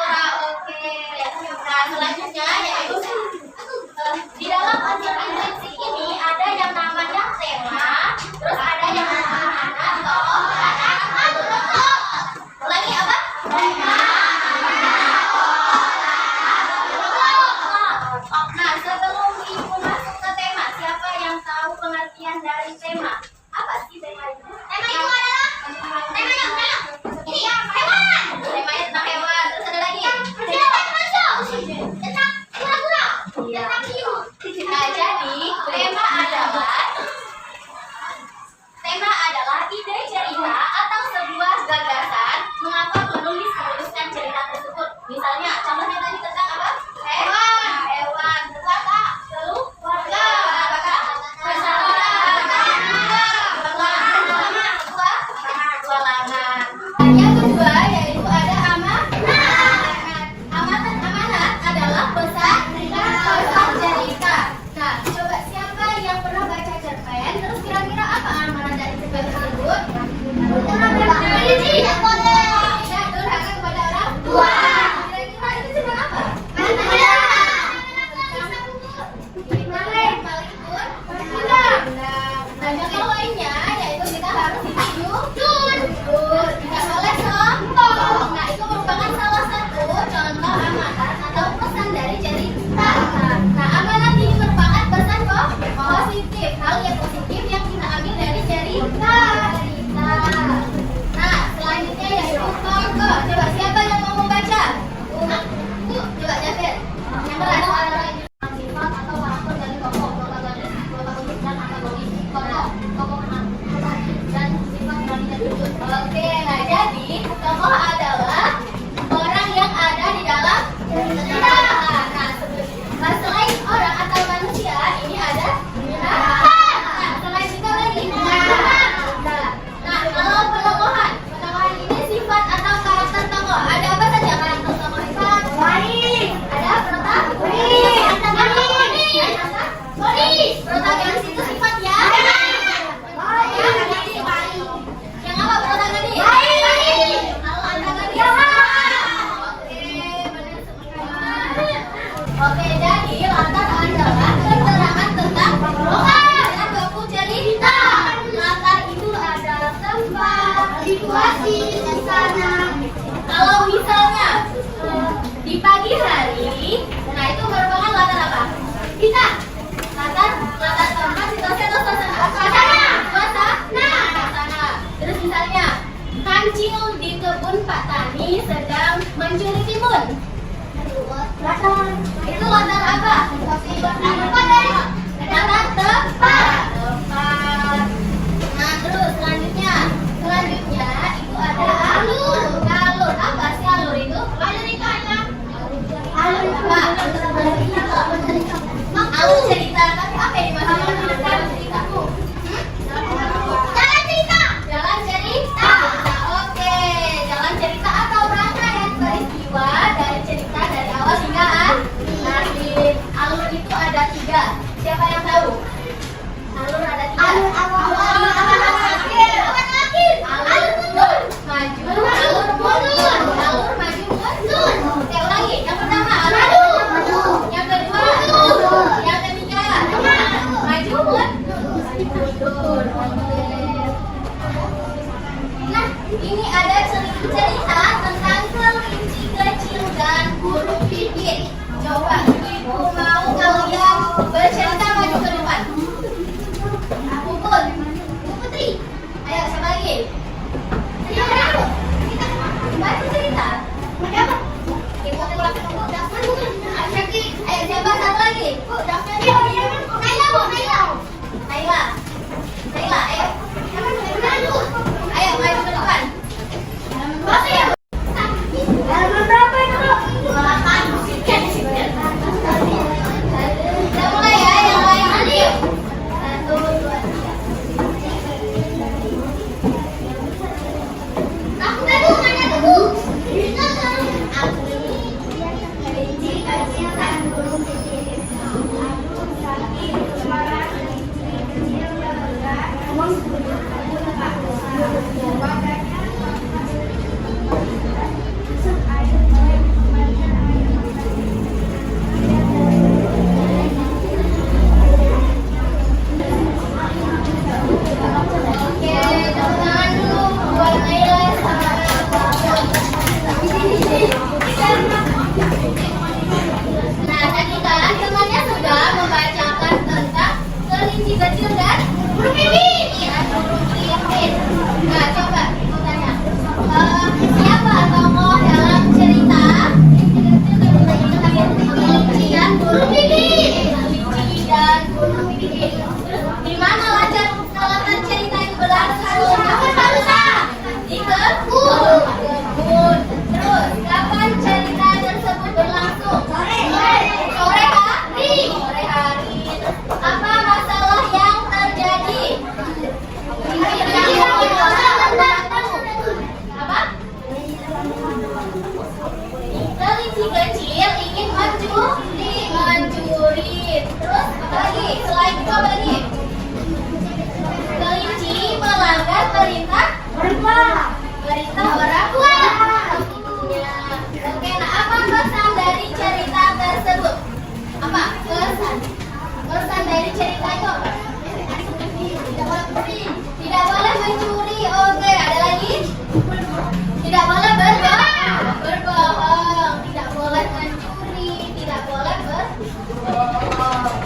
Oke. Nah, selanjutnya yaitu di dalam hasil invensi ini ada yang namanya tema, terus ada yang anak-anak tokoh, lagi apa? Tema. Nah, sebelum ibu masuk ke tema, siapa yang tahu pengertian dari tema? Apa sih tema itu? Tema itu adalah tema yang ini ya, hewan. Temanya tentang hewan. Terus ada lagi tentang masuk, tentang kura-kura, tentang hiu. Nah, jadi tema adalah ide cerita atau sebuah gagasan mengapa penulis menuliskan cerita tersebut. Misalnya, contohnya tadi tentang apa? Hewan, keluarga, petualangan. Yang kedua yaitu ada amanat adalah pesan cerita. Nah, coba siapa yang pernah baca cerpen? Terus kira-kira apa amanat dari cerpen tersebut? Tidak boleh durhaka kepada orang tua. Kira-kira itu cerpen apa? Nah, yang lainnya yaitu kita harus jujur, tidak boleh sombong. Nah, itu merupakan salah satu contoh amanat atau pesan dari cerita. Nah, amanat ini merupakan pesan positif, hal yang positif yang kita ambil dari cerita. Nah, selanjutnya yaitu tokoh. Coba siapa yang mau membaca? Coba Jafir. Yang pertama adalah sifat atau karakter dari tokoh, protagonis dan antagonis. Tokoh dan sifat berani dan jujur. Oke, nah jadi tokoh adalah orang yang ada di dalam cerita. Nah, selain orang atau manusia, ini ada binatang. Nah, selain itu lagi. Nah, kalau penokohan ini sifat atau karakter tokoh. Ada apa saja karakter tokoh itu? Ada protagonis itu sifat ya. Yang apa protagonis? Kalau antagonis? Oke, jadi latar adalah keterangan tentang dan baku cerita. Latar itu adalah tempat, situasi, suasana. Kalau misalnya di pagi hari, nah itu merupakan latar apa? Kita latar tempat, situasi atau suasana. Suasana. Terus misalnya kancil di kebun Pak Tani sedang mencuri timun. Itu latar apa? Latar tempat. Nah, terus selanjutnya itu ada alur. Apa sih alur itu? Alur cerita. Tapi apa yang dimaksud dalam cerita? Jalan cerita. Oke, jalan cerita atau rangkaian peristiwa dari cerita dari awal hingga akhir. Alur itu ada 3. Siapa yang tahu? Alur ada 3. Alur mundur, maju, alur mundur. Alur maju mundur. Saya ulangi. Yang pertama alur. Yang kedua mundur. Yang ketiga maju mundur. Nah, ini ada cerita tentang kelinci kecil dan burung pipit. Coba ibu mau kalian bercerita maju ke depan. Pukul. Putri. Ayo, siapa lagi? Baca cerita. Macam apa? Ibu ulang. Ayo, siapa satu lagi? Naila, ayo. Ayo, maju ke depan. Halaman berapa itu? 8. Apa? Pesan dari cerita itu apa? Tidak boleh mencuri. Oke, ada lagi? Tidak boleh berbohong. Tidak boleh mencuri. Tidak boleh berbohong.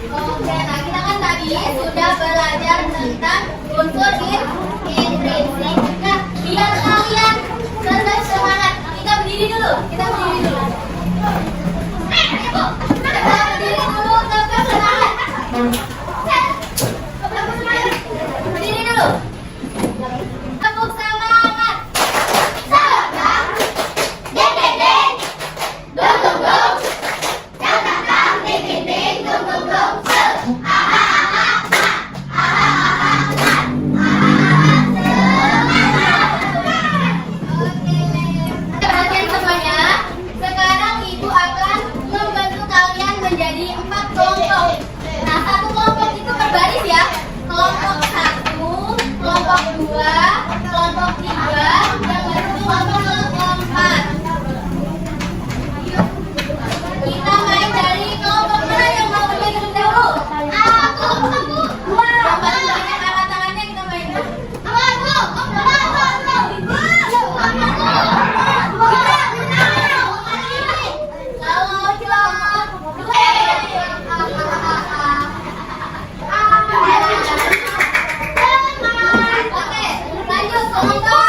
Oke, nah kita kan tadi sudah belajar tentang unsur intrinsik. Nah, biar kalian tetap semangat, kita berdiri dulu. Kita berdiri dulu. Tetap semangat. Berdiri dulu. Tepuk semangat. Semangat. Deng deng deng. Dung dung dung. Dang dang dang. Ding ding ding. Dung dung dung. Perhatian semuanya. Sekarang ibu akan membantu kalian menjadi 4 kelompok. Nah, satu kelompok itu berbaris ya. Kelompok 1, kelompok 2, kelompok 3, dan kelompok keempat. Kita main dari kelompok mana yang mau pergi terlebih dahulu? Aku. Banyak angkat tangannya kita main. Oke, lanjut kelompok.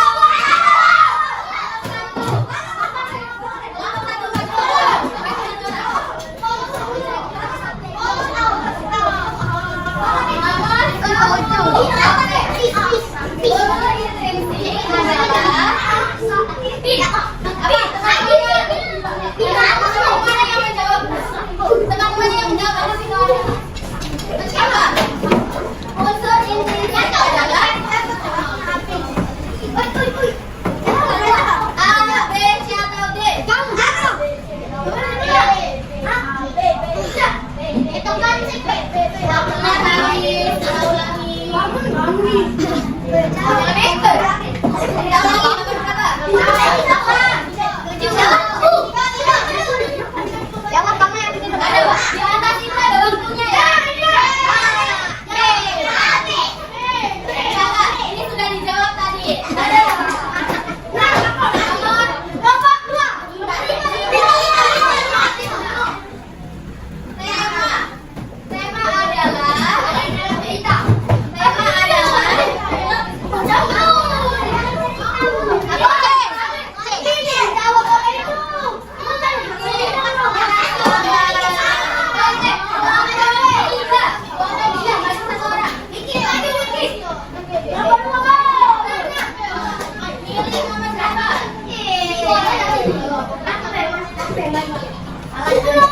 Ayo.